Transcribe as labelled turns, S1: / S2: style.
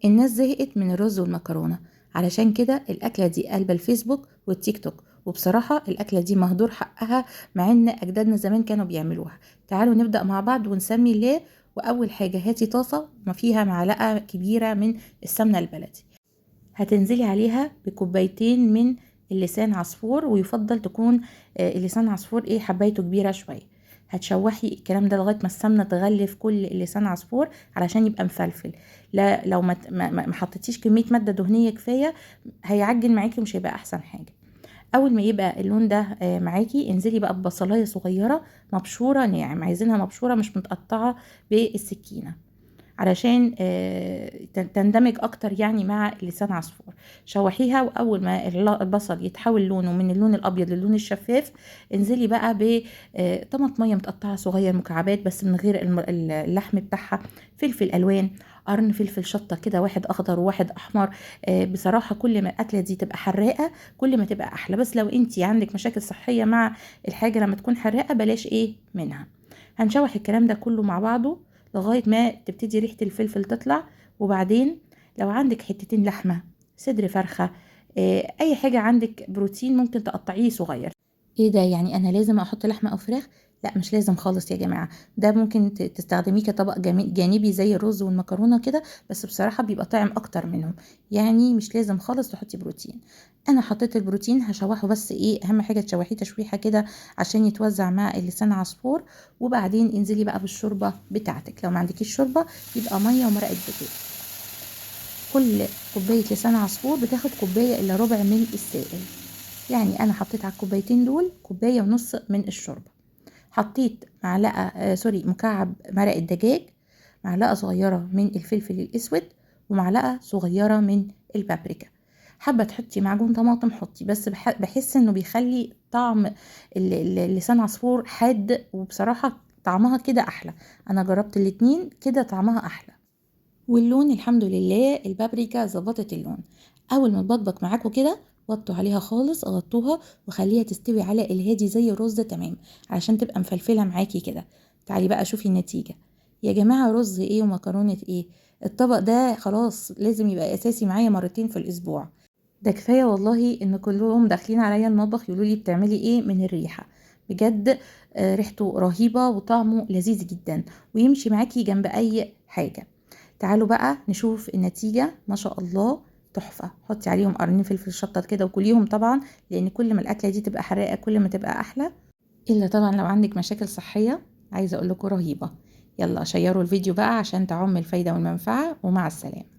S1: الناس زهقت من الرز والمكرونة، علشان كده الأكلة دي قلب الفيسبوك والتيك توك. وبصراحة الأكلة دي مهدور حقها، مع إن أجدادنا زمان كانوا بيعملوها. تعالوا نبدأ مع بعض ونسمي الله. وأول حاجة هاتي طاسة ما فيها معلقة كبيرة من السمنة البلدي، هتنزلي عليها بكوبايتين من اللسان عصفور، ويفضل تكون اللسان عصفور حبايته كبيرة شوية. هتشوحي الكلام ده لغايه ما السمنه تغلف كل اللسان عصفور علشان يبقى مفلفل. لا لو ما حطيتيش كميه ماده دهنيه كفايه هيعجن معاكي ومش هيبقى احسن حاجه. اول ما يبقى اللون ده معاكي، انزلي بقى ببصلايه صغيره مبشوره ناعم، عايزينها مبشوره مش متقطعه بالسكينه، علشان تندمج اكتر يعني مع لسان عصفور. شوحيها، واول ما البصل يتحول لونه من اللون الابيض للون الشفاف، انزلي بقى بطماطميه متقطعه صغير مكعبات بس من غير اللحم بتاعها، فلفل الوان، قرن فلفل شطه كده، واحد اخضر وواحد احمر. بصراحه كل ما الاكله دي تبقى حراقه كل ما تبقى احلى، بس لو انتي عندك مشاكل صحيه مع الحاجه لما تكون حراقه بلاش منها. هنشوح الكلام ده كله مع بعضه لغاية ما تبتدي ريحة الفلفل تطلع. وبعدين لو عندك حتتين لحمة، صدر فرخة، اي حاجة عندك بروتين ممكن تقطعيه صغير. ايه ده يعني انا لازم احط لحمة او فراخ؟ لا مش لازم خالص يا جماعة، ده ممكن تستخدميه كطبق جانبي زي الرز والمكرونة كده، بس بصراحة بيبقى طعم اكتر منهم. يعني مش لازم خالص تحطي بروتين. انا حطيت البروتين هشوحه، بس اهم حاجة تشوحيه تشويحة كده عشان يتوزع مع اللسان عصفور. وبعدين انزلي بقى بالشوربة بتاعتك، لو ما عندكيش شوربة يبقى مية ومرقة دجاج. كل كوباية لسان عصفور بتاخد كوباية الا ربع من السائل، يعني انا حطيت على الكوبايتين دول كوباية ونص من الشوربة. حطيت معلقة مكعب مرق الدجاج، معلقة صغيرة من الفلفل الاسود، ومعلقة صغيرة من البابريكا. حابة تحطي معجون طماطم حطي، بس بحس انه بيخلي طعم لسان عصفور حاد، وبصراحة طعمها كده احلى. انا جربت الاتنين كده طعمها احلى. واللون الحمد لله البابريكا ظبطت اللون. اول ما تبقبق معاكوا كده وطوا عليها خالص، غطوها وخليها تستوي على الهادي زي الرز تمام، علشان تبقى مفلفله معاكي كده. تعالي بقى شوفي النتيجه يا جماعه، رز ومكرونه الطبق ده خلاص لازم يبقى اساسي معايا مرتين في الاسبوع. ده كفايه والله ان كلهم داخلين عليا المطبخ يقولوا لي بتعملي ايه من الريحه. بجد ريحته رهيبه وطعمه لذيذ جدا، ويمشي معاكي جنب اي حاجه. تعالوا بقى نشوف النتيجة، ما شاء الله تحفة. حطي عليهم قرنين فلفل شطة كده وكليهم طبعا، لان كل ما الاكلة دي تبقى حراقة كل ما تبقى احلى. الا طبعا لو عندك مشاكل صحية، عايزة اقول لكم رهيبة. يلا شيروا الفيديو بقى عشان تعم الفايدة والمنفعة، ومع السلامة.